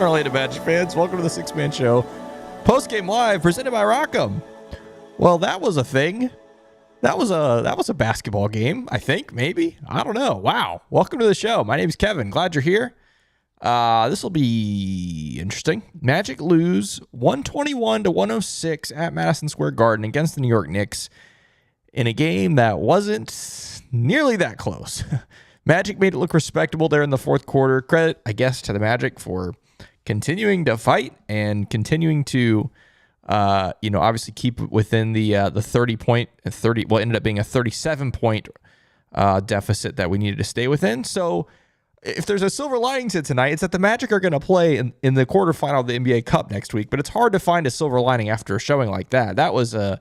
on, Orlando Magic fans? Welcome to the Six-Man Show. Postgame Live, presented by Rock'em. Well, that was a thing. That was a basketball game, I think, maybe. I don't know. Wow. Welcome to the show. My name's Kevin. Glad you're here. This will be interesting. Magic lose 121-106 at Madison Square Garden against the New York Knicks in a game that wasn't nearly that close. Magic made it look respectable there in the fourth quarter. Credit, I guess, to the Magic for continuing to fight and continuing to, obviously keep it within the 30, well, it ended up being a 37-point deficit that we needed to stay within. So if there's a silver lining to tonight, it's that the Magic are going to play in the quarterfinal of the NBA Cup next week, but it's hard to find a silver lining after a showing like that. That was a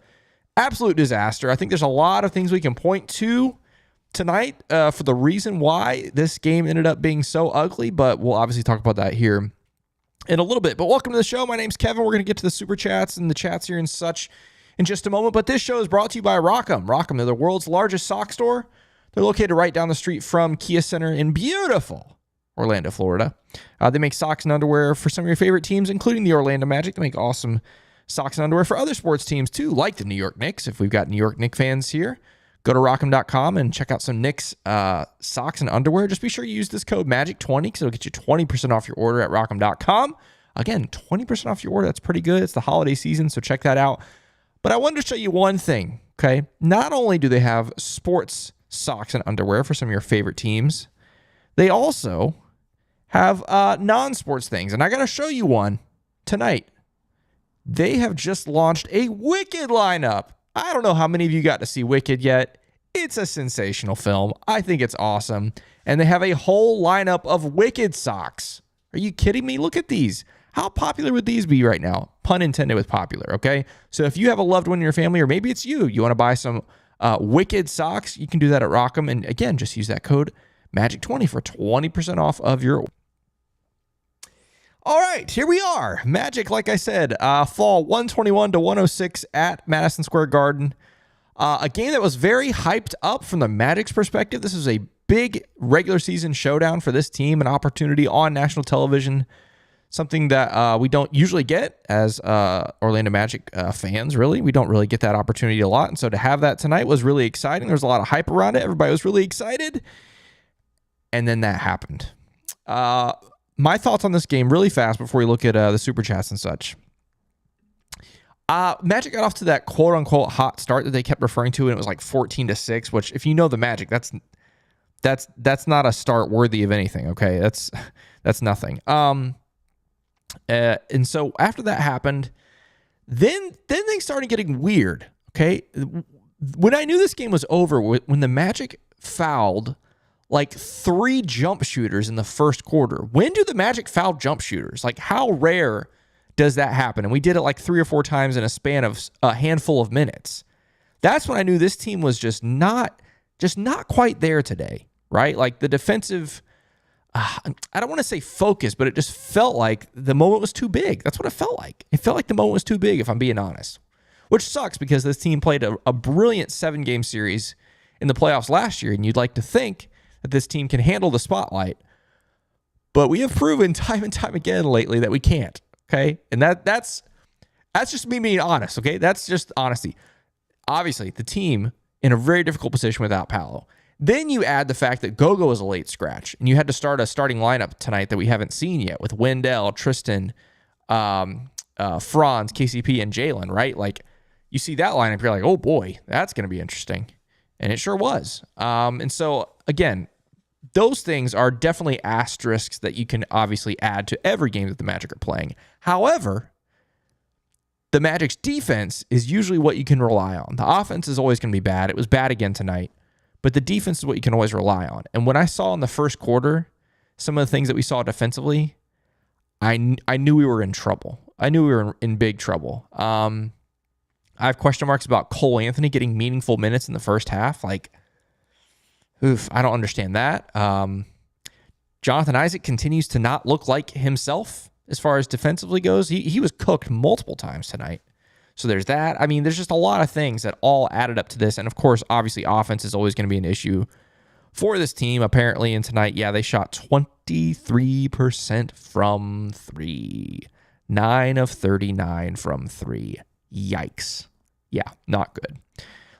absolute disaster. I think there's a lot of things we can point to tonight for the reason why this game ended up being so ugly, but we'll obviously talk about that here in a little bit. But welcome to the show. My name's Kevin. We're going to get to the super chats and the chats here and such in just a moment, but this show is brought to you by Rock'em. Rock'em, they're the world's largest sock store. They're located right down the street from Kia Center in beautiful Orlando, Florida. They make socks and underwear for some of your favorite teams, including the Orlando Magic. They make awesome socks and underwear for other sports teams, too, like the New York Knicks. If we've got New York Knicks fans here, go to rock'em.com and check out some Knicks socks and underwear. Just be sure you use this code MAGIC20 because it'll get you 20% off your order at rock'em.com. Again, 20% off your order. That's pretty good. It's the holiday season, so check that out. But I wanted to show you one thing, okay? Not only do they have sports socks and underwear for some of your favorite teams, they also have non-sports things. And I got to show you one tonight. They have just launched a Wicked lineup. I don't know how many of you got to see Wicked yet. It's a sensational film. I think it's awesome. And they have a whole lineup of Wicked socks. Are you kidding me? Look at these. How popular would these be right now? Pun intended with popular, okay? So if you have a loved one in your family, or maybe it's you want to buy some Wicked socks, you can do that at Rock'em. And again, just use that code MAGIC20 for 20% off of your. All right, here we are. Magic, like I said, fall 121-106 at Madison Square Garden. A game that was very hyped up from the Magic's perspective. This is a big regular season showdown for this team, an opportunity on national television, something that we don't usually get as Orlando Magic fans, really. We don't really get that opportunity a lot, and so to have that tonight was really exciting. There was a lot of hype around it. Everybody was really excited, and then that happened. My thoughts on this game really fast before we look at the super chats and such. Magic got off to that quote-unquote hot start that they kept referring to, and it was like 14-6, which if you know the Magic, that's not a start worthy of anything, okay? That's nothing. And so after that happened, then things started getting weird, okay? When I knew this game was over, when the Magic fouled like 3 jump shooters in the first quarter. When do the Magic foul jump shooters? Like, how rare does that happen? And we did it like 3 or 4 times in a span of a handful of minutes. That's when I knew this team was just not quite there today, right? Like the defensive, I don't want to say focus, but it just felt like the moment was too big. That's what it felt like. It felt like the moment was too big, if I'm being honest, which sucks because this team played a brilliant 7-game series in the playoffs last year, and you'd like to think that this team can handle the spotlight. But we have proven time and time again lately that we can't, okay? And that's just me being honest, okay? That's just honesty. Obviously, the team in a very difficult position without Paolo. Then you add the fact that Gogo was a late scratch, and you had to start a starting lineup tonight that we haven't seen yet with Wendell, Tristan, Franz, KCP, and Jalen, right? Like, you see that lineup, you're like, oh boy, that's going to be interesting. And it sure was. And so, again, those things are definitely asterisks that you can obviously add to every game that the Magic are playing. However, the Magic's defense is usually what you can rely on. The offense is always going to be bad. It was bad again tonight. But the defense is what you can always rely on. And when I saw in the first quarter some of the things that we saw defensively, I knew we were in trouble. I knew we were in big trouble. I have question marks about Cole Anthony getting meaningful minutes in the first half. Like, oof, I don't understand that. Jonathan Isaac continues to not look like himself as far as defensively goes. He was cooked multiple times tonight. So there's that. I mean, there's just a lot of things that all added up to this. And, of course, obviously offense is always going to be an issue for this team, apparently. And tonight, yeah, they shot 23% from 3. 9 of 39 from 3. Yikes. Yeah, not good.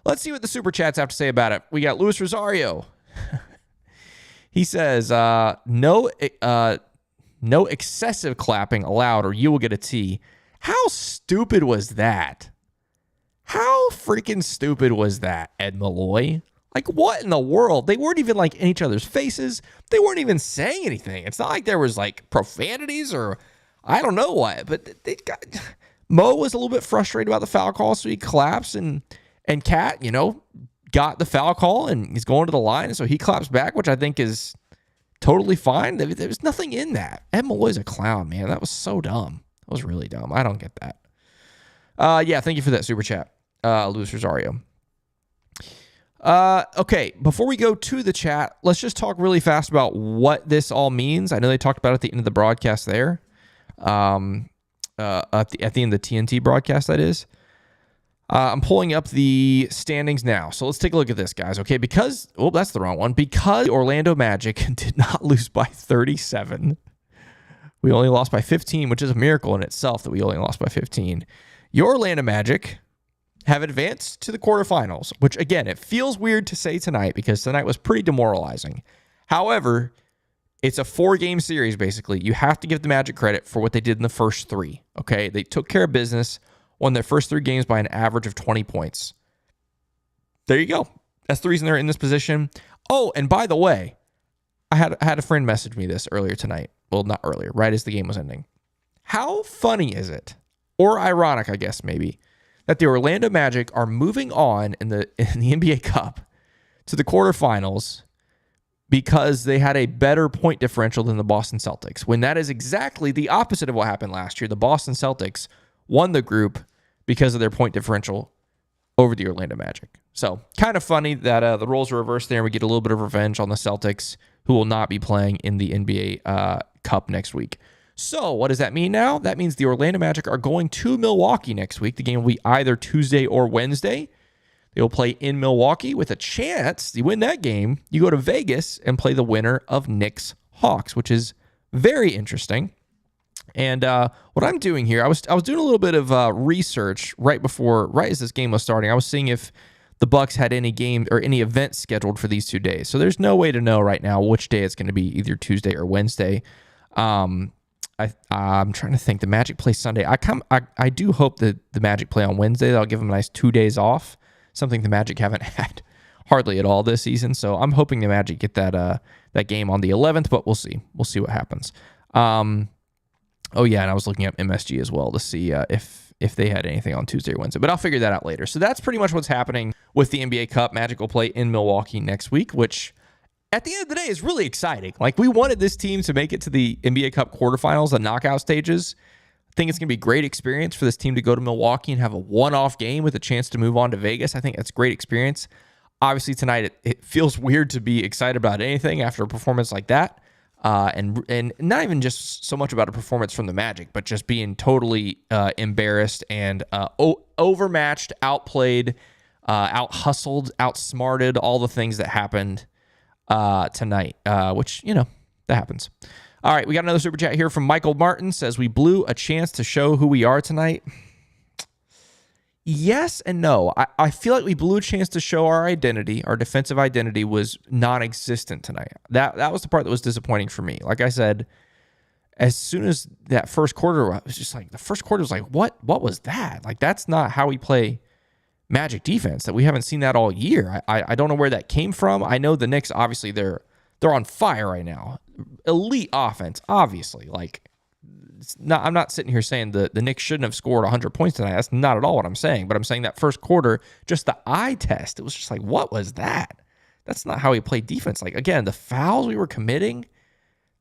Let's see what the Super Chats have to say about it. We got Luis Rosario. He says, no excessive clapping allowed or you will get a T. How stupid was that? How freaking stupid was that, Ed Malloy? Like, what in the world? They weren't even, like, in each other's faces. They weren't even saying anything. It's not like there was, like, profanities or I don't know what. But they got... Mo was a little bit frustrated about the foul call, so he claps, and Cat, got the foul call, and he's going to the line, and so he claps back, which I think is totally fine. There was nothing in that. Ed Malloy's a clown, man. That was so dumb. That was really dumb. I don't get that. Yeah, thank you for that super chat, Luis Rosario. Okay, before we go to the chat, let's just talk really fast about what this all means. I know they talked about it at the end of the broadcast there. At the end of the TNT broadcast, that is. I'm pulling up the standings now. So let's take a look at this, guys. Okay, that's the wrong one. Because Orlando Magic did not lose by 37. We only lost by 15, which is a miracle in itself that we only lost by 15. Your Orlando Magic have advanced to the quarterfinals, which, again, it feels weird to say tonight because tonight was pretty demoralizing. However, it's a 4-game series, basically. You have to give the Magic credit for what they did in the first 3, okay? They took care of business, won their first 3 games by an average of 20 points. There you go. That's the reason they're in this position. Oh, and by the way, I had a friend message me this earlier tonight. Well, not earlier, right as the game was ending. How funny is it, or ironic, I guess, maybe, that the Orlando Magic are moving on in the NBA Cup to the quarterfinals because they had a better point differential than the Boston Celtics, when that is exactly the opposite of what happened last year. The Boston Celtics won the group because of their point differential over the Orlando Magic. So kind of funny that the roles are reversed there and we get a little bit of revenge on the Celtics, who will not be playing in the NBA Cup next week. So what does that mean now? That means the Orlando Magic are going to Milwaukee next week. The game will be either Tuesday or Wednesday. They will play in Milwaukee with a chance. You win that game, you go to Vegas and play the winner of Knicks Hawks, which is very interesting. And what I'm doing here, I was doing a little bit of research right as this game was starting. I was seeing if the Bucks had any game or any events scheduled for these 2 days. So there's no way to know right now which day it's going to be, either Tuesday or Wednesday. I'm trying to think. The Magic play Sunday. I do hope that the Magic play on Wednesday. That'll give them a nice 2 days off, something the Magic haven't had hardly at all this season. So I'm hoping the Magic get that game on the 11th, but we'll see. We'll see what happens. Oh yeah, and I was looking up MSG as well to see if they had anything on Tuesday or Wednesday, but I'll figure that out later. So that's pretty much what's happening with the NBA Cup. Magic will play in Milwaukee next week, which at the end of the day is really exciting. Like, we wanted this team to make it to the NBA Cup quarterfinals, the knockout stages. I think it's going to be a great experience for this team to go to Milwaukee and have a one-off game with a chance to move on to Vegas. I think that's a great experience. Obviously, tonight it feels weird to be excited about anything after a performance like that. And not even just so much about a performance from the Magic, but just being totally embarrassed and overmatched, outplayed, out-hustled, outsmarted, all the things that happened tonight, which, that happens. All right, we got another super chat here from Michael Martin. Says, we blew a chance to show who we are tonight. Yes and no. I feel like we blew a chance to show our identity. Our defensive identity was non-existent tonight. That was the part that was disappointing for me. Like I said, as soon as that first quarter, it was just like, the first quarter was like, what was that? Like, that's not how we play Magic defense. That we haven't seen that all year. I don't know where that came from. I know the Knicks, obviously, they're on fire right now. Elite offense, obviously. Like, I'm not sitting here saying the Knicks shouldn't have scored 100 points tonight. That's not at all what I'm saying. But I'm saying that first quarter, just the eye test, it was just like, what was that? That's not how we played defense. Like, again, the fouls we were committing,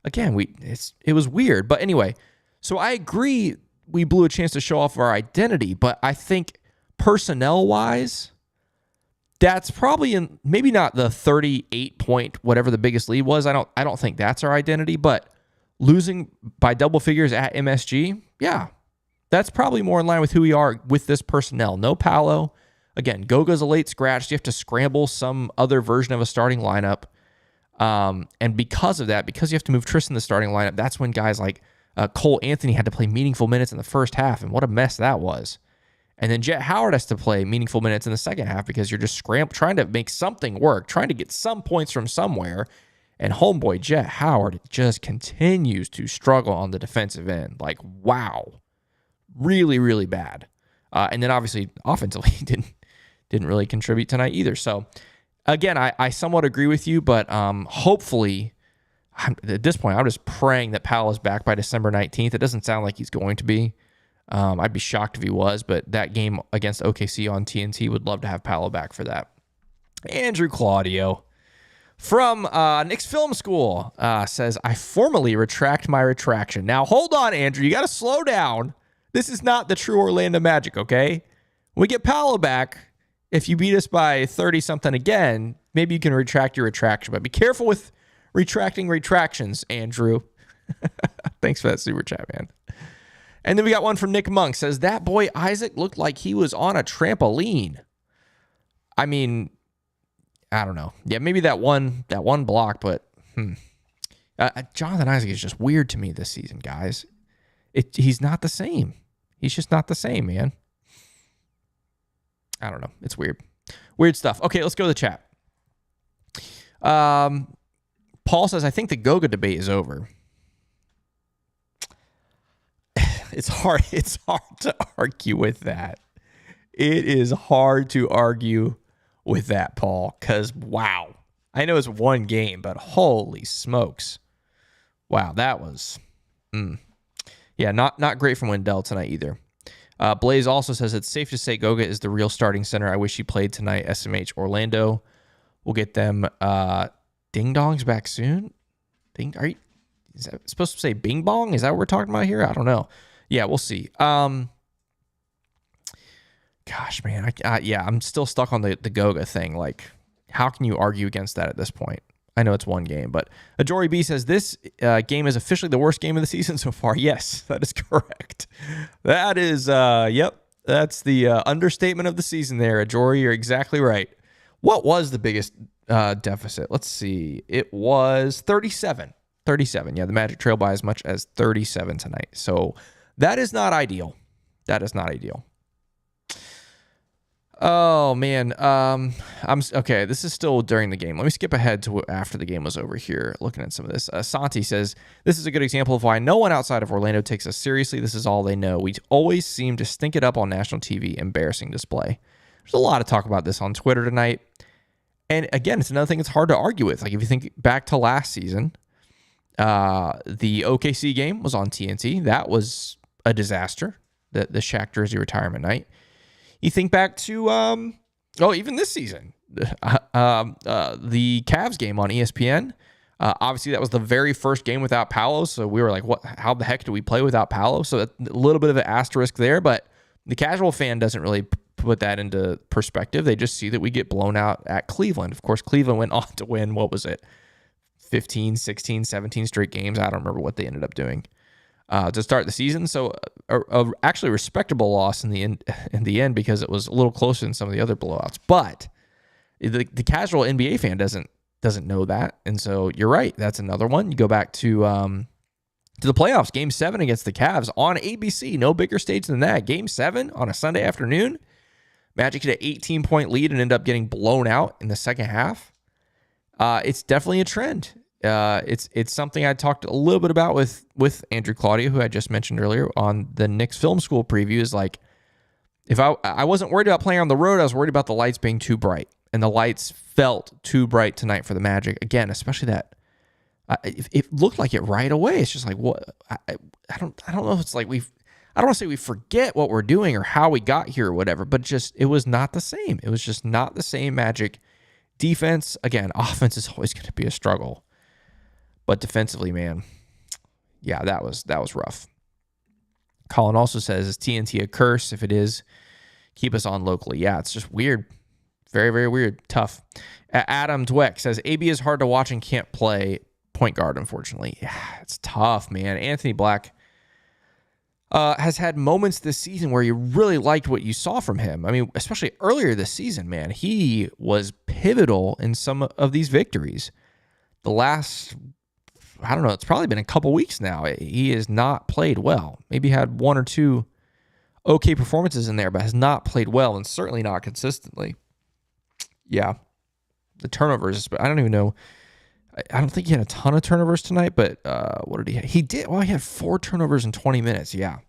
again, it was weird. But anyway, so I agree we blew a chance to show off our identity. But I think personnel-wise, that's probably maybe not the 38-point, whatever the biggest lead was. I don't think that's our identity, but losing by double figures at MSG, yeah, that's probably more in line with who we are with this personnel. No Paolo. Again, Goga's a late scratch. You have to scramble some other version of a starting lineup. And because of that, because you have to move Tristan in the starting lineup, that's when guys like Cole Anthony had to play meaningful minutes in the first half, and what a mess that was. And then Jet Howard has to play meaningful minutes in the second half because you're just trying to make something work, trying to get some points from somewhere. And homeboy Jet Howard just continues to struggle on the defensive end. Like, wow. Really, really bad. And then obviously offensively didn't really contribute tonight either. So again, I somewhat agree with you, but hopefully at this point, I'm just praying that Powell is back by December 19th. It doesn't sound like he's going to be. I'd be shocked if he was, but that game against OKC on TNT, would love to have Paolo back for that. Andrew Claudio from Knicks Film School says, I formally retract my retraction. Now, hold on, Andrew. You got to slow down. This is not the true Orlando Magic, okay? When we get Paolo back, if you beat us by 30-something again, maybe you can retract your retraction. But be careful with retracting retractions, Andrew. Thanks for that super chat, man. And then we got one from Nick Monk. Says, that boy Isaac looked like he was on a trampoline. I mean, I don't know. Yeah, maybe that one block, but Jonathan Isaac is just weird to me this season, guys. He's not the same. He's just not the same, man. I don't know. It's weird. Weird stuff. Okay, let's go to the chat. Paul says, I think the Goga debate is over. It's hard to argue with that. It is hard to argue with that, Paul, because, wow. I know it's one game, but holy smokes. Wow, that was... Yeah, not great from Wendell tonight either. Blaze also says it's safe to say Goga is the real starting center. I wish he played tonight. SMH Orlando. We'll get them Ding Dongs back soon. Is that supposed to say Bing Bong? Is that what we're talking about here? I don't know. Yeah, we'll see. Gosh, man. I'm still stuck on the Goga thing. Like, how can you argue against that at this point? I know it's one game, but Ajori B says this game is officially the worst game of the season so far. Yes, that is correct. That is, yep, that's the understatement of the season there. Ajori, you're exactly right. What was the biggest deficit? Let's see. It was 37. 37. Yeah, the Magic trailed by as much as 37 tonight. So that is not ideal. That is not ideal. Oh, man. Okay, this is still during the game. Let me skip ahead to after the game was over here, looking at some of this. Santi says, this is a good example of why no one outside of Orlando takes us seriously. This is all they know. We always seem to stink it up on national TV. Embarrassing display. There's a lot of talk about this on Twitter tonight. And again, it's another thing it's hard to argue with. Like, if you think back to last season, the OKC game was on TNT. That was a disaster, the Shaq jersey retirement night. You think back to, even this season, the Cavs game on ESPN. Obviously, that was the very first game without Paolo, so we were like, "What? How the heck do we play without Paolo?" So a little bit of an asterisk there, but the casual fan doesn't really put that into perspective. They just see that we get blown out at Cleveland. Of course, Cleveland went on to win, what was it, 15, 16, 17 straight games? I don't remember what they ended up doing to start the season. So actually respectable loss in the end because it was a little closer than some of the other blowouts. But the casual NBA fan doesn't know that. And so you're right. That's another one. You go back to the playoffs, Game 7 against the Cavs on ABC. No bigger stage than that. Game 7 on a Sunday afternoon. Magic hit an 18-point lead and ended up getting blown out in the second half. It's definitely a trend. It's something I talked a little bit about with Andrew Claudio, who I just mentioned earlier on the Knicks Film School preview. Is like, if I wasn't worried about playing on the road, I was worried about the lights being too bright, and the lights felt too bright tonight for the Magic. Again, especially that it looked like it right away. It's just like, what? I don't know if it's like I don't want to say we forget what we're doing or how we got here or whatever, but just it was not the same. It was just not the same Magic. Defense, again, offense is always going to be a struggle. But defensively, man, yeah, that was rough. Colin also says, is TNT a curse? If it is, keep us on locally. Yeah, it's just weird. Very, very weird. Tough. Adam Dweck says, AB is hard to watch and can't play point guard, unfortunately. Yeah, it's tough, man. Anthony Black has had moments this season where you really liked what you saw from him. I mean, especially earlier this season, man. He was pivotal in some of these victories. the last, I don't know, it's probably been a couple weeks now. He has not played well. Maybe had one or two okay performances in there, but has not played well and certainly not consistently. Yeah. The turnovers, I don't even know. I don't think he had a ton of turnovers tonight, but what did he have? He did. Well, he had 4 turnovers in 20 minutes. Yeah.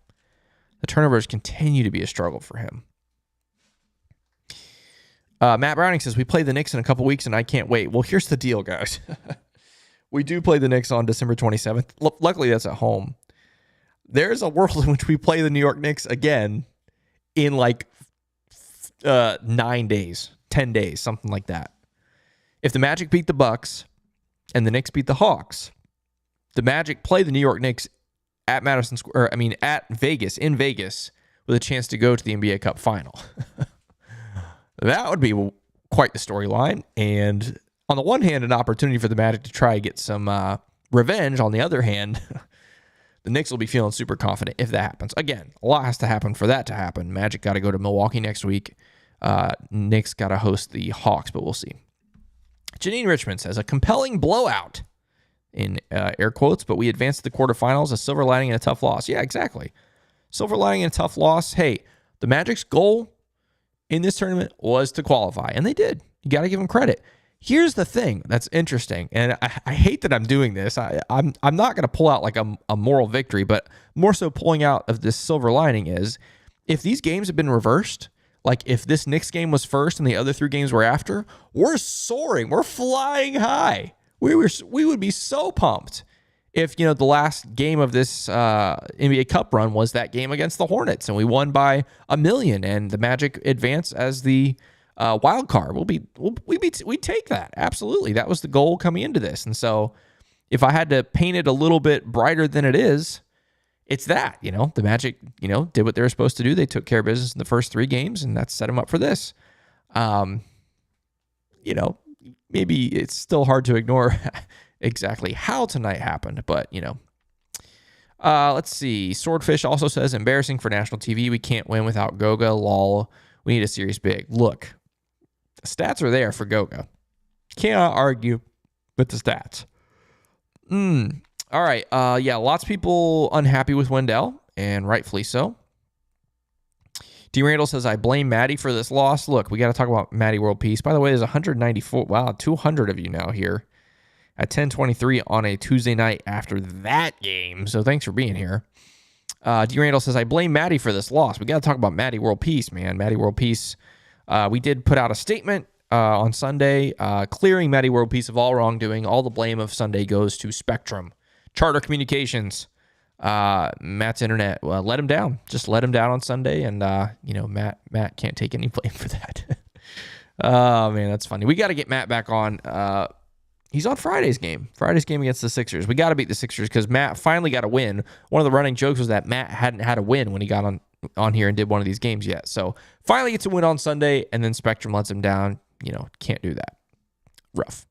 The turnovers continue to be a struggle for him. Matt Browning says, we play the Knicks in a couple weeks and I can't wait. Well, here's the deal, guys. We do play the Knicks on December 27th. Luckily, that's at home. There's a world in which we play the New York Knicks again in like 9 days, 10 days, something like that. If the Magic beat the Bucks and the Knicks beat the Hawks, the Magic play the New York Knicks at at Vegas, in Vegas, with a chance to go to the NBA Cup final. That would be quite the storyline. And on the one hand, an opportunity for the Magic to try to get some revenge. On the other hand, the Knicks will be feeling super confident if that happens. Again, a lot has to happen for that to happen. Magic got to go to Milwaukee next week. Knicks got to host the Hawks, but we'll see. Janine Richmond says, a compelling blowout, in air quotes, but we advanced to the quarterfinals, a silver lining and a tough loss. Yeah, exactly. Silver lining and a tough loss. Hey, the Magic's goal in this tournament was to qualify, and they did. You got to give them credit. Here's the thing that's interesting, and I hate that I'm doing this. I'm not going to pull out like a moral victory, but more so pulling out of this silver lining is if these games have been reversed, like if this Knicks game was first and the other 3 games were after, we're soaring. We're flying high. We would be so pumped if, the last game of this NBA Cup run was that game against the Hornets and we won by 1 million and the Magic advance as the wild card. We'd take that. Absolutely. That was the goal coming into this. And so if I had to paint it a little bit brighter than it is, it's that, the Magic, did what they were supposed to do. They took care of business in the first 3 games, and that set them up for this. Maybe it's still hard to ignore exactly how tonight happened, but, let's see. Swordfish also says, embarrassing for national TV. We can't win without Goga. Lol. We need a serious big. Look, the stats are there for Goga. Cannot argue with the stats. All right. Lots of people unhappy with Wendell, and rightfully so. D. Randall says, I blame Maddie for this loss. Look, we got to talk about Maddie World Peace. By the way, there's 194. Wow, 200 of you now here at 10:23 on a Tuesday night after that game. So thanks for being here. D. Randall says, I blame Maddie for this loss. We got to talk about Maddie World Peace, man. Maddie World Peace. We did put out a statement on Sunday clearing Maddie World Peace of all wrongdoing. All the blame of Sunday goes to Spectrum. Charter Communications, Matt's internet. Well, let him down. Just let him down on Sunday, and Matt can't take any blame for that. Oh man, that's funny. We got to get Matt back on. He's on Friday's game. Friday's game against the Sixers. We got to beat the Sixers because Matt finally got a win. One of the running jokes was that Matt hadn't had a win when he got on here and did one of these games yet. So finally gets a win on Sunday, and then Spectrum lets him down. Can't do that. Rough.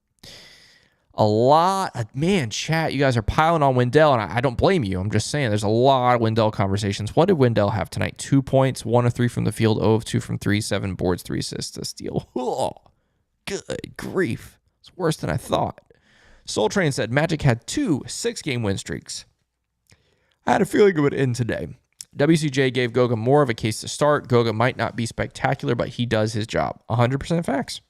A lot of, chat, you guys are piling on Wendell, and I don't blame you. I'm just saying there's a lot of Wendell conversations. What did Wendell have tonight? 2 points, 1 of 3 from the field, 0 of 2 from 3, 7 boards, 3 assists, a steal. Oh, good grief. It's worse than I thought. Soul Train said Magic had 2 6-game win streaks. I had a feeling it would end today. WCJ gave Goga more of a case to start. Goga might not be spectacular, but he does his job. 100% facts.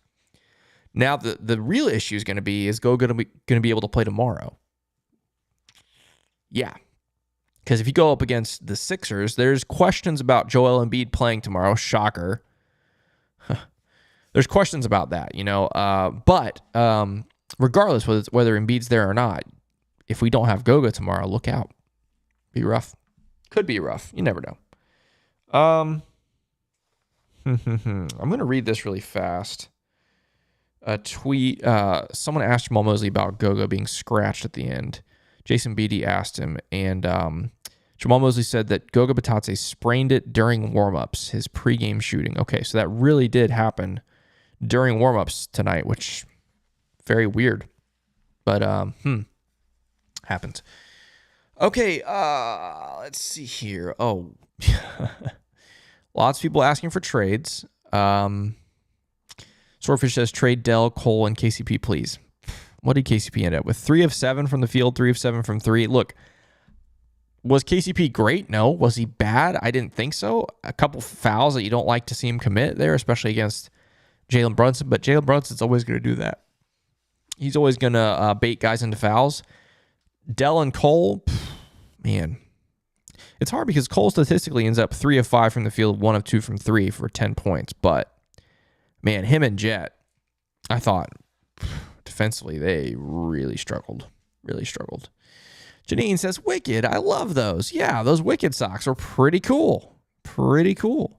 Now, the real issue is going to be, is Goga going to be able to play tomorrow? Yeah. Because if you go up against the Sixers, there's questions about Joel Embiid playing tomorrow. Shocker. There's questions about that, But regardless whether Embiid's there or not, if we don't have Goga tomorrow, look out. Be rough. Could be rough. You never know. I'm going to read this really fast. A tweet, someone asked Jamal Mosley about Goga being scratched at the end. Jason Beatty asked him, and Jamal Mosley said that Goga Batadze sprained it during warmups, his pregame shooting. Okay, so that really did happen during warmups tonight, which very weird, but happens. Okay, let's see here. Oh, lots of people asking for trades. Swordfish says, trade Dell, Cole, and KCP, please. What did KCP end up with? 3 of 7 from the field, 3 of 7 from 3. Look, was KCP great? No. Was he bad? I didn't think so. A couple fouls that you don't like to see him commit there, especially against Jalen Brunson. But Jalen Brunson's always going to do that. He's always going to bait guys into fouls. Dell and Cole, man. It's hard because Cole statistically ends up 3 of 5 from the field, 1 of 2 from 3 for 10 points. But, man, him and Jet, I thought defensively they really struggled. Really struggled. Janine says, Wicked, I love those. Yeah, those Wicked socks are pretty cool. Pretty cool.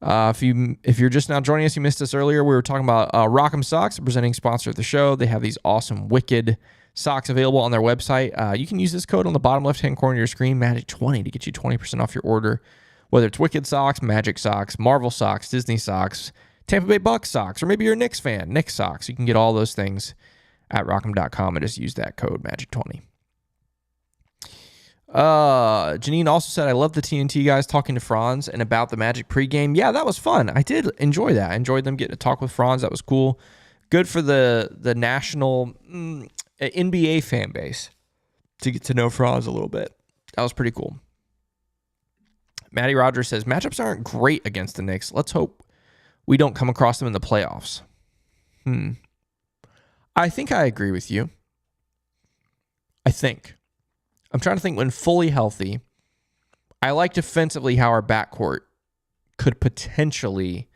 If you're just now joining us, you missed us earlier. We were talking about Rock'em Socks, a presenting sponsor of the show. They have these awesome Wicked socks available on their website. You can use this code on the bottom left-hand corner of your screen, Magic20, to get you 20% off your order. Whether it's Wicked socks, Magic socks, Marvel socks, Disney socks, Tampa Bay Bucks socks, or maybe you're a Knicks fan, Knicks socks. You can get all those things at rock'em.com and just use that code, Magic20. Janine also said, I love the TNT guys talking to Franz and about the Magic pregame. Yeah, that was fun. I did enjoy that. I enjoyed them getting to talk with Franz. That was cool. Good for the national NBA fan base to get to know Franz a little bit. That was pretty cool. Matty Rogers says, matchups aren't great against the Knicks. Let's hope we don't come across them in the playoffs. I think I agree with you. I'm trying to think when fully healthy. I like defensively how our backcourt could potentially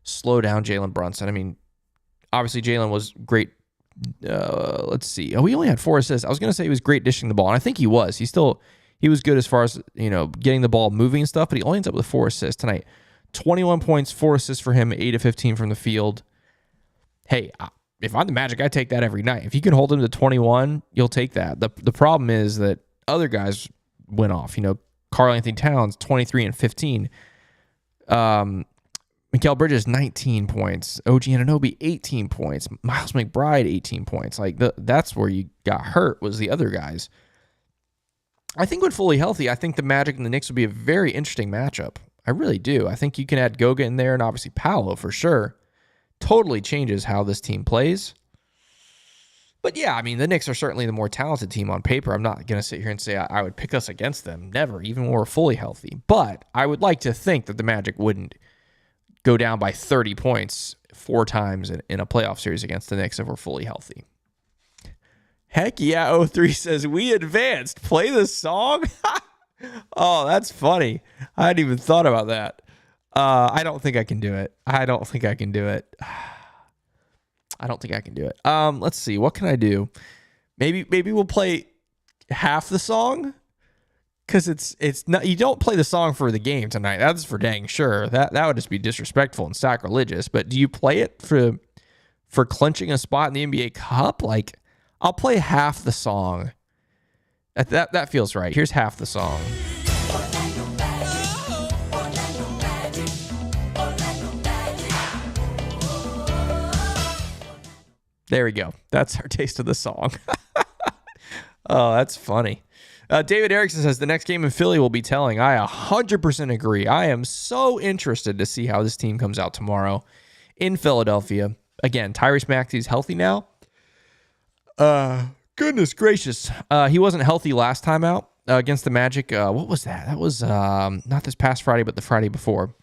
slow down Jalen Brunson. I mean, obviously Jalen was great. Let's see. Oh, he only had 4 assists. I was going to say he was great dishing the ball, and I think he was. He was good as far as, getting the ball moving and stuff, but he only ends up with 4 assists tonight. 21 points, 4 assists for him, 8 of 15 from the field. Hey, if I'm the Magic, I take that every night. If you can hold him to 21, you'll take that. The problem is that other guys went off. Karl Anthony Towns, 23 and 15. Mikal Bridges, 19 points. OG Anunoby, 18 points. Miles McBride, 18 points. That's where you got hurt, was the other guys. I think when fully healthy, I think the Magic and the Knicks would be a very interesting matchup. I really do. I think you can add Goga in there and obviously Paolo for sure. Totally changes how this team plays. But yeah, I mean, the Knicks are certainly the more talented team on paper. I'm not going to sit here and say I would pick us against them. Never, even when we're fully healthy. But I would like to think that the Magic wouldn't go down by 30 points 4 times in a playoff series against the Knicks if we're fully healthy. Heck yeah, 03 says, we advanced. Play the song? Oh, that's funny. I hadn't even thought about that. I don't think I can do it. Let's see. What can I do? Maybe we'll play half the song, because it's not. You don't play the song for the game tonight. That's for dang sure. That would just be disrespectful and sacrilegious. But do you play it for clinching a spot in the NBA Cup? I'll play half the song. That feels right. Here's half the song. There we go. That's our taste of the song. Oh, that's funny. David Erickson says the next game in Philly will be telling. I 100% agree. I am so interested to see how this team comes out tomorrow in Philadelphia. Again, Tyrese Maxey's healthy now. Goodness gracious. He wasn't healthy last time out against the Magic. What was that? That was not this past Friday, but the Friday before.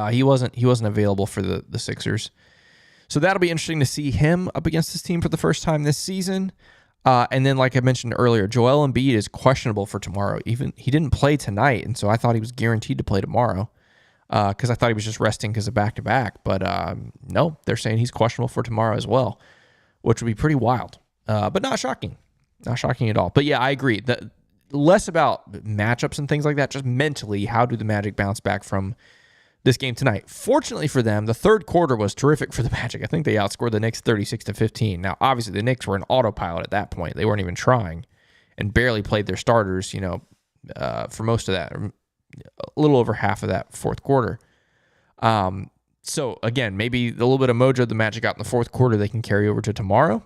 He wasn't available for the Sixers. So that'll be interesting to see him up against this team for the first time this season. And then, like I mentioned earlier, Joel Embiid is questionable for tomorrow. Even he didn't play tonight, and so I thought he was guaranteed to play tomorrow because I thought he was just resting because of back-to-back. But no, they're saying he's questionable for tomorrow as well, which would be pretty wild. But not shocking. Not shocking at all. But yeah, I agree. Less about matchups and things like that, just mentally, how do the Magic bounce back from this game tonight? Fortunately for them, the third quarter was terrific for the Magic. I think they outscored the Knicks 36-15. Now, obviously, the Knicks were in autopilot at that point. They weren't even trying and barely played their starters, for most of that, a little over half of that fourth quarter. So, again, maybe a little bit of mojo the Magic got in the fourth quarter they can carry over to tomorrow.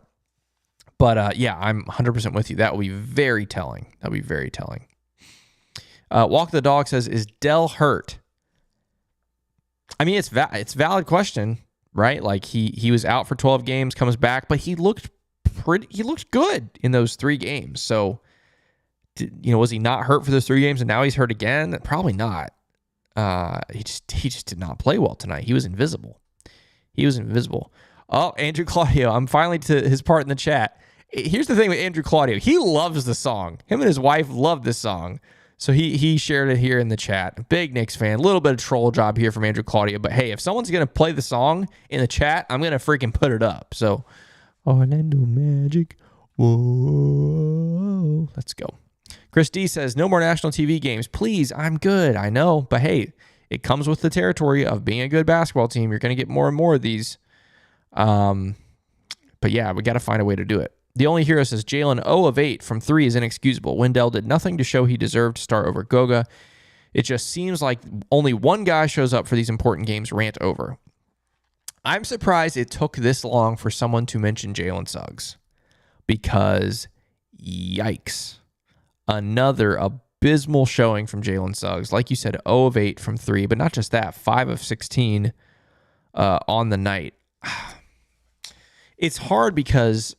But, yeah, I'm 100% with you. That will be very telling. Walk the Dog says, is Dell hurt? I mean, it's valid question, right? He was out for 12 games, comes back, but he looked he looked good in those 3 games. So, was he not hurt for those 3 games and now he's hurt again? Probably not. He just did not play well tonight. He was invisible. Oh, Andrew Claudio. I'm finally to his part in the chat. Here's the thing with Andrew Claudio. He loves the song. Him and his wife love this song. So he shared it here in the chat. Big Knicks fan. A little bit of troll job here from Andrew Claudio. But hey, if someone's going to play the song in the chat, I'm going to freaking put it up. So, Orlando Magic. Whoa. Let's go. Chris D says, no more national TV games. Please, I'm good. I know. But hey, it comes with the territory of being a good basketball team. You're going to get more and more of these. But yeah, we got to find a way to do it. The only hero says Jalen 0 of 8 from 3 is inexcusable. Wendell did nothing to show he deserved to start over Goga. It just seems like only one guy shows up for these important games. Rant over. I'm surprised it took this long for someone to mention Jalen Suggs because yikes. Another abysmal showing from Jalen Suggs. Like you said, 0 of 8 from 3, but not just that, 5 of 16 on the night. It's hard because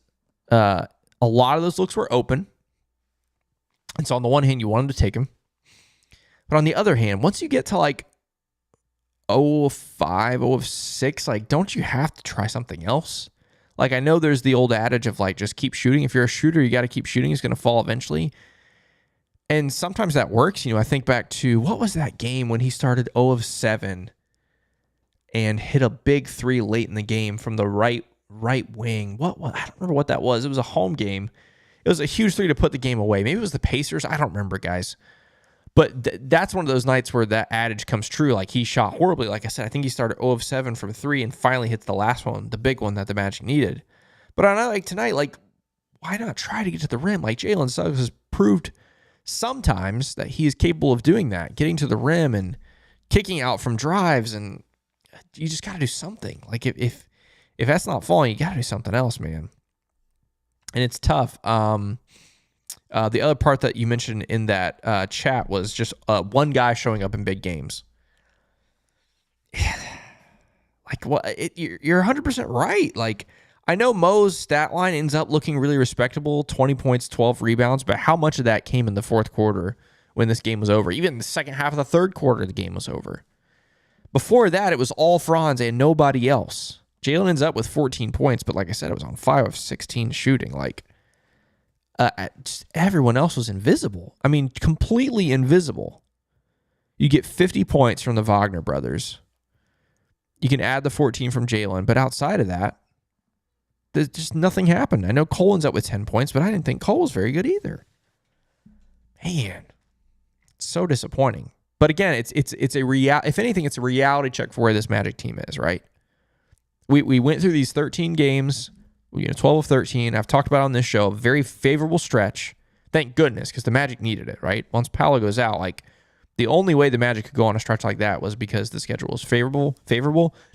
a lot of those looks were open. And so on the one hand, you wanted to take them. But on the other hand, once you get to like 0 of 5, 0 of 6, like, don't you have to try something else? Like, I know there's the old adage of like, just keep shooting. If you're a shooter, you got to keep shooting. It's going to fall eventually. And sometimes that works. I think back to, what was that game when he started 0 of 7 and hit a big 3 late in the game from the right wing. What I don't remember what that was. It was a home game. It was a huge 3 to put the game away. Maybe it was the Pacers. I don't remember, guys. But that's one of those nights where that adage comes true. Like, he shot horribly. Like I said, I think he started 0 of 7 from 3 and finally hits the last one, the big one that the Magic needed. But on a night like tonight, like, why not try to get to the rim? Like, Jalen Suggs has proved sometimes that he is capable of doing that, getting to the rim and kicking out from drives, and you just got to do something. Like, if that's not falling, you got to do something else, man. And it's tough. The other part that you mentioned in that chat was just one guy showing up in big games. Like, what? You're 100% right. Like, I know Mo's stat line ends up looking really respectable, 20 points, 12 rebounds, but how much of that came in the fourth quarter when this game was over? Even in the second half of the third quarter, the game was over. Before that, it was all Franz and nobody else. Jalen ends up with 14 points, but like I said, it was on 5 of 16 shooting. Like, just everyone else was invisible. I mean, completely invisible. You get 50 points from the Wagner brothers. You can add the 14 from Jalen, but outside of that, there's just nothing happened. I know Cole ends up with 10 points, but I didn't think Cole was very good either. Man, it's so disappointing. But again, it's a if anything, it's a reality check for where this Magic team is, right? We went through these 13 games, 12 of 13. I've talked about on this show, a very favorable stretch. Thank goodness, because the Magic needed it, right? Once Paolo goes out, like, the only way the Magic could go on a stretch like that was because the schedule was favorable.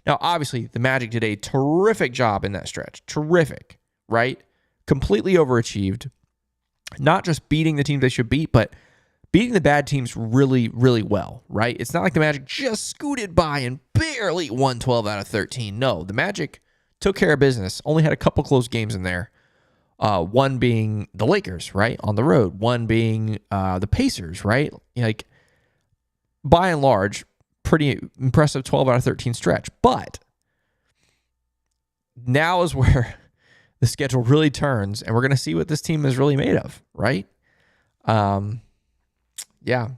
Now, obviously, the Magic did a terrific job in that stretch. Terrific, right? Completely overachieved. Not just beating the teams they should beat, but beating the bad teams really, really well, right? It's not like the Magic just scooted by and barely won 12 out of 13. No, the Magic took care of business. Only had a couple close games in there. One being the Lakers, right, on the road. One being the Pacers, right? Like, by and large, pretty impressive 12 out of 13 stretch. But now is where the schedule really turns, and we're going to see what this team is really made of, right? Yeah,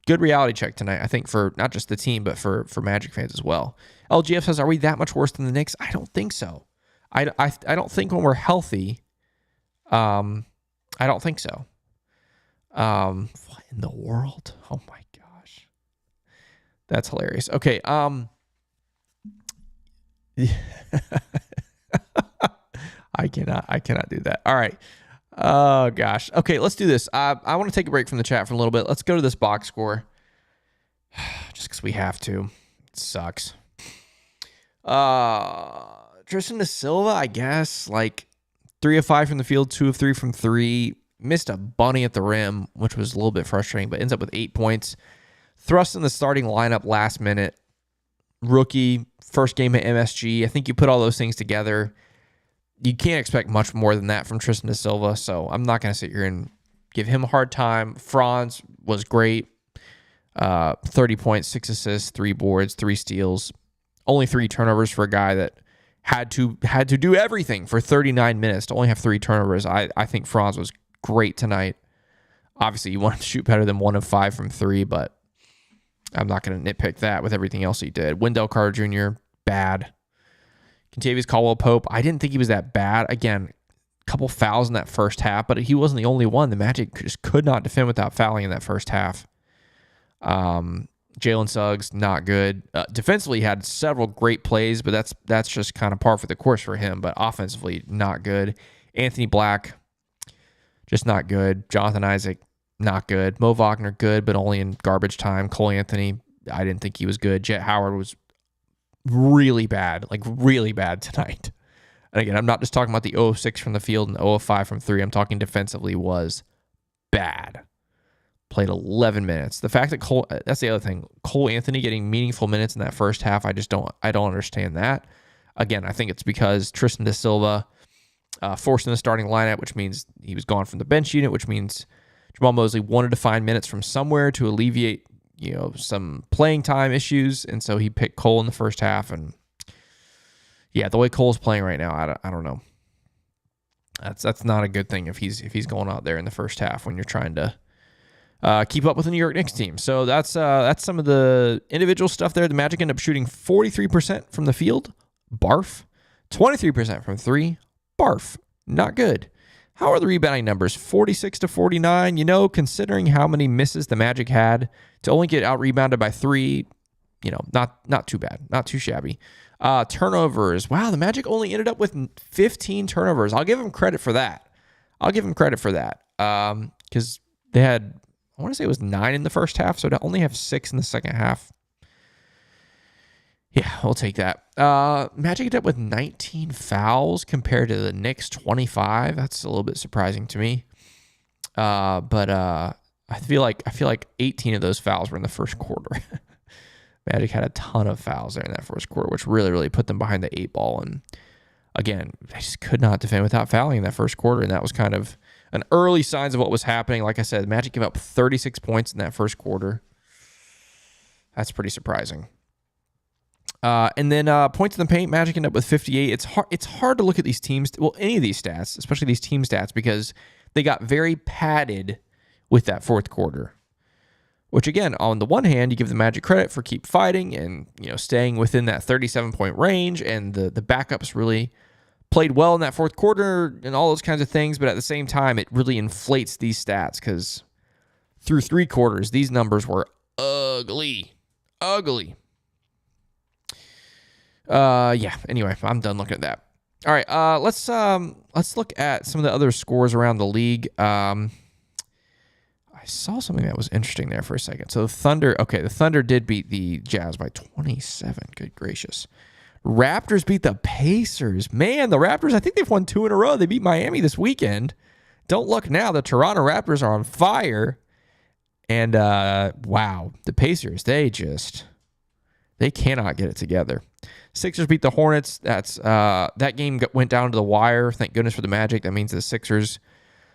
good reality check tonight, I think, for not just the team, but for Magic fans as well. LGF says, are we that much worse than the Knicks? I don't think so. I don't think when we're healthy, I don't think so. What in the world? Oh, my gosh. That's hilarious. Okay. I cannot do that. All right. Oh, gosh. Okay, let's do this. I want to take a break from the chat for a little bit. Let's go to this box score. Just because we have to. It sucks. Tristan da Silva, I guess, like 3 of 5 from the field, 2 of 3 from 3. Missed a bunny at the rim, which was a little bit frustrating, but ends up with 8 points. Thrust in the starting lineup last minute. Rookie, first game at MSG. I think you put all those things together. you can't expect much more than that from Tristan da Silva, so I'm not going to sit here and give him a hard time. Franz was great. 30 points, 6 assists, 3 boards, 3 steals. Only 3 turnovers for a guy that had to do everything for 39 minutes to only have 3 turnovers. I think Franz was great tonight. Obviously, you want him to shoot better than 1 of 5 from 3, but I'm not going to nitpick that with everything else he did. Wendell Carter Jr., bad. Kentavious Caldwell-Pope, I didn't think he was that bad. Again, a couple fouls in that first half, but he wasn't the only one. The Magic just could not defend without fouling in that first half. Jalen Suggs, not good. Defensively, he had several great plays, but that's just kind of par for the course for him. But offensively, not good. Anthony Black, just not good. Jonathan Isaac, not good. Mo Wagner, good, but only in garbage time. Cole Anthony, I didn't think he was good. Jet Howard was really bad tonight. And again, I'm not just talking about the 0 of 6 from the field and 0 of 5 from 3. I'm talking defensively was bad. Played 11 minutes. The fact that that's the other thing. Cole Anthony getting meaningful minutes in that first half, I don't understand that. Again, I think it's because Tristan da Silva forced in the starting lineup, which means he was gone from the bench unit, which means Jamal Mosley wanted to find minutes from somewhere to alleviate, some playing time issues, and so he picked Cole in the first half. And yeah, the way Cole's playing right now, I don't know. That's not a good thing if he's going out there in the first half when you're trying to keep up with the New York Knicks team. So that's some of the individual stuff there. The Magic end up shooting 43% from the field. Barf. 23% from 3. Barf. Not good. How are the rebounding numbers? 46 to 49. Considering how many misses the Magic had, to only get out-rebounded by 3, not too bad. Not too shabby. Turnovers. Wow, the Magic only ended up with 15 turnovers. I'll give them credit for that. Because they had, I want to say it was 9 in the first half, so to only have 6 in the second half. Yeah, we'll take that. Magic ended up with 19 fouls compared to the Knicks 25. That's a little bit surprising to me. But I feel like 18 of those fouls were in the first quarter. Magic had a ton of fouls there in that first quarter, which really, really put them behind the 8 ball. And again, they just could not defend without fouling in that first quarter, and that was kind of an early signs of what was happening. Like I said, Magic gave up 36 points in that first quarter. That's pretty surprising. And then points in the paint, Magic ended up with 58. It's hard to look at these teams, any of these stats, especially these team stats, because they got very padded with that fourth quarter. Which again, on the one hand, you give the Magic credit for keep fighting and staying within that 37-point range, and the backups really played well in that fourth quarter and all those kinds of things. But at the same time, it really inflates these stats because through 3 quarters, these numbers were ugly. Anyway, I'm done looking at that. All right, let's look at some of the other scores around the league. I saw something that was interesting there for a second. So the Thunder did beat the Jazz by 27. Good gracious. Raptors beat the Pacers. Man, the Raptors, I think they've won 2 in a row. They beat Miami this weekend. Don't look now. The Toronto Raptors are on fire. And, wow, the Pacers, they cannot get it together. Sixers beat the Hornets. That game went down to the wire. Thank goodness for the Magic. That means the Sixers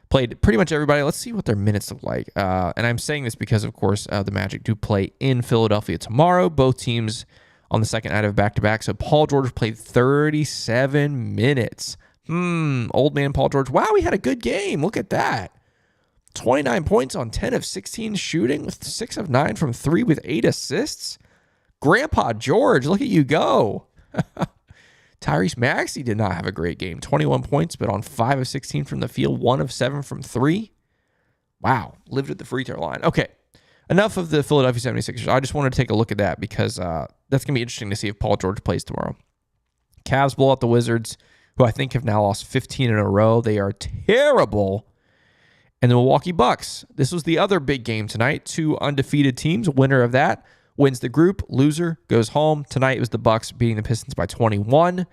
played pretty much everybody. Let's see what their minutes look like. And I'm saying this because, of course, the Magic do play in Philadelphia tomorrow. Both teams on the second night of back-to-back. So Paul George played 37 minutes. Old man Paul George. Wow, he had a good game. Look at that. 29 points on 10 of 16 shooting with 6 of 9 from 3 with 8 assists. Grandpa George, look at you go. Tyrese Maxey did not have a great game. 21 points, but on 5 of 16 from the field, 1 of 7 from 3. Wow, lived at the free throw line. Okay, enough of the Philadelphia 76ers. I just wanted to take a look at that because that's going to be interesting to see if Paul George plays tomorrow. Cavs blow out the Wizards, who I think have now lost 15 in a row. They are terrible. And the Milwaukee Bucks. This was the other big game tonight. 2 undefeated teams. Winner of that wins the group. Loser goes home. Tonight it was the Bucks beating the Pistons by 21.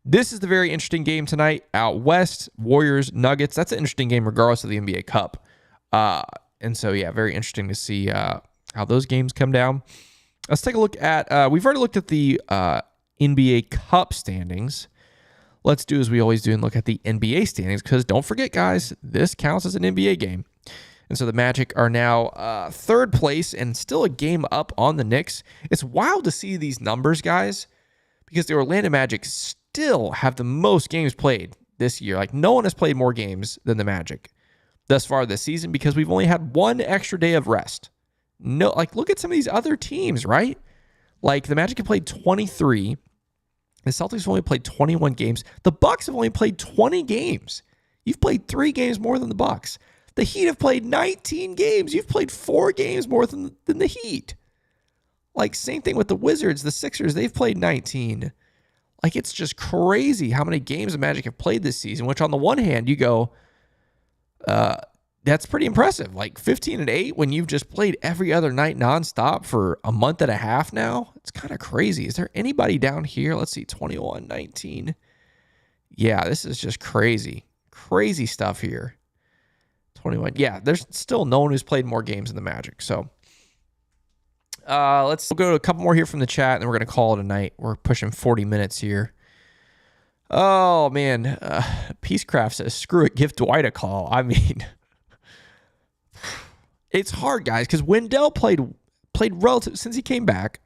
This is the very interesting game tonight. Out west, Warriors, Nuggets. That's an interesting game regardless of the NBA Cup. And so, yeah, very interesting to see how those games come down. Let's take a look at, we've already looked at the NBA Cup standings. let's do as we always do and look at the NBA standings, because don't forget, guys, this counts as an NBA game. And so the Magic are now third place and still a game up on the Knicks. It's wild to see these numbers, guys, because the Orlando Magic still have the most games played this year. Like, no one has played more games than the Magic thus far this season, because we've only had one extra day of rest. No, like, look at some of these other teams, right? Like, the Magic have played 23. The Celtics have only played 21 games. The Bucks have only played 20 games. You've played 3 games more than the Bucks. The Heat have played 19 games. You've played 4 games more than the Heat. Like, same thing with the Wizards, the Sixers. They've played 19. Like, it's just crazy how many games the Magic have played this season, which on the one hand, you go, that's pretty impressive. Like 15-8 when you've just played every other night nonstop for a month and a half now. It's kind of crazy. Is there anybody down here? Let's see, 21-19. Yeah, this is just crazy. Crazy stuff here. 21. Yeah, there's still no one who's played more games in the Magic. So we'll go to a couple more here from the chat, and then we're going to call it a night. We're pushing 40 minutes here. Oh, man. Peacecraft says, screw it, give Dwight a call. I mean, it's hard, guys, because Wendell played since he came back,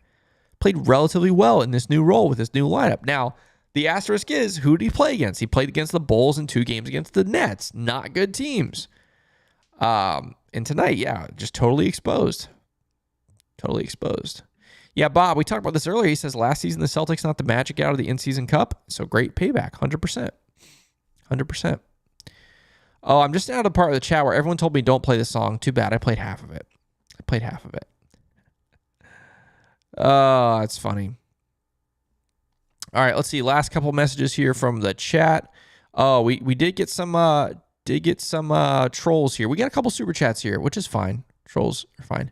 played relatively well in this new role with this new lineup. Now, the asterisk is, who did he play against? He played against the Bulls and 2 games against the Nets. Not good teams. And tonight, yeah, just totally exposed. Totally exposed. Yeah, Bob, we talked about this earlier. He says last season the Celtics knocked the Magic out of the in-season cup. So great payback, 100%. 100%. Oh, I'm just out of the part of the chat where everyone told me don't play the song. Too bad. I played half of it. Oh, that's funny. All right, let's see. Last couple messages here from the chat. Oh, we did get some trolls here. We got a couple super chats here, which is fine. Trolls are fine.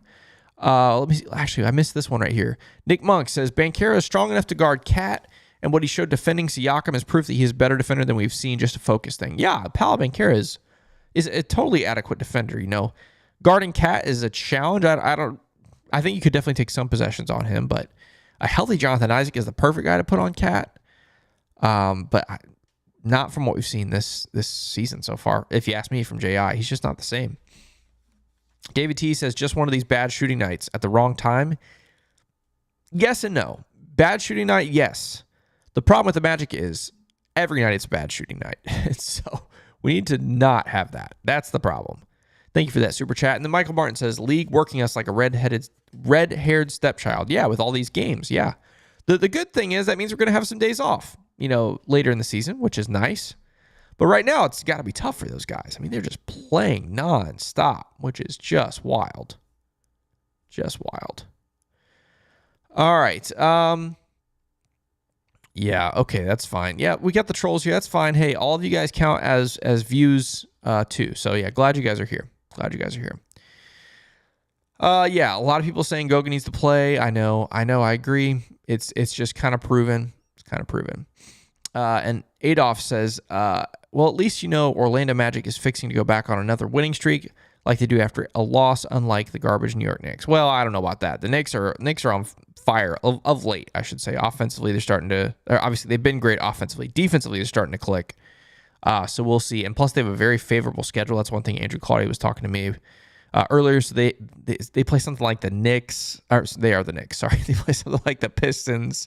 Let me see. Actually, I missed this one right here. Nick Monk says, Banchero is strong enough to guard Cat, and what he showed defending Siakam is proof that he is a better defender than we've seen, just a focus thing. Yeah, Paolo Banchero is a totally adequate defender, you know. Guarding Cat is a challenge. I think you could definitely take some possessions on him, but a healthy Jonathan Isaac is the perfect guy to put on Cat. But not from what we've seen this season so far. If you ask me, from JI, he's just not the same. David T says, just one of these bad shooting nights at the wrong time. Yes and no. Bad shooting night, yes. The problem with the Magic is every night it's a bad shooting night. So we need to not have that. That's the problem. Thank you for that super chat. And then Michael Martin says, league working us like a red-haired stepchild. Yeah, with all these games. Yeah. The good thing is that means we're going to have some days off, you know, later in the season, which is nice. But right now, it's got to be tough for those guys. I mean, they're just playing nonstop, which is just wild. Just wild. All right. Yeah, okay, that's fine. Yeah, we got the trolls here. That's fine. Hey, all of you guys count as views too. So, yeah, glad you guys are here. Yeah, a lot of people saying Goga needs to play. I know, I agree. It's just kind of proven. And Adolf says, well, at least you know Orlando Magic is fixing to go back on another winning streak like they do after a loss, unlike the garbage New York Knicks. Well, I don't know about that. The Knicks are on fire of late, I should say. Offensively, they're starting to... Obviously, they've been great offensively. Defensively, they're starting to click. So we'll see. And plus, they have a very favorable schedule. That's one thing Andrew Claudia was talking to me earlier. So they play something like the Knicks. Or they are the Knicks, sorry. They play something like the Pistons,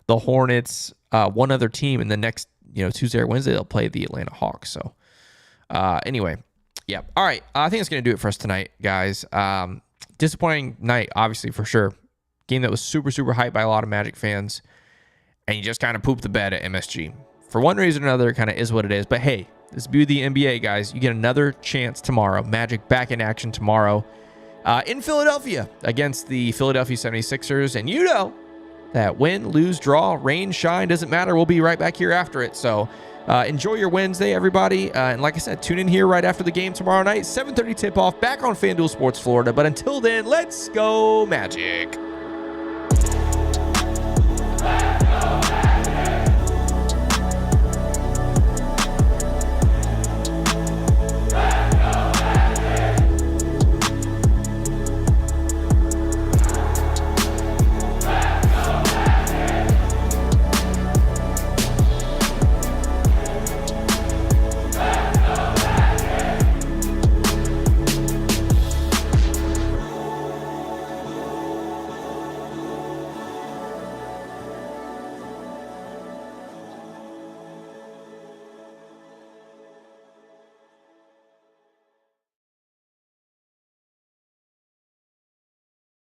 the Hornets, one other team, and the next Tuesday or Wednesday they'll play the Atlanta Hawks. So anyway, yeah. All right, I think that's going to do it for us tonight, guys. Disappointing night, obviously, for sure. Game that was super, super hyped by a lot of Magic fans, and you just kind of pooped the bed at MSG. For one reason or another, it kind of is what it is. But hey, this is beauty of the NBA, guys. You get another chance tomorrow. Magic back in action tomorrow in Philadelphia against the Philadelphia 76ers. And you know that win, lose, draw, rain, shine, doesn't matter. We'll be right back here after it. So enjoy your Wednesday, everybody. And like I said, tune in here right after the game tomorrow night, 7:30 tip-off, back on FanDuel Sports Florida. But until then, let's go Magic.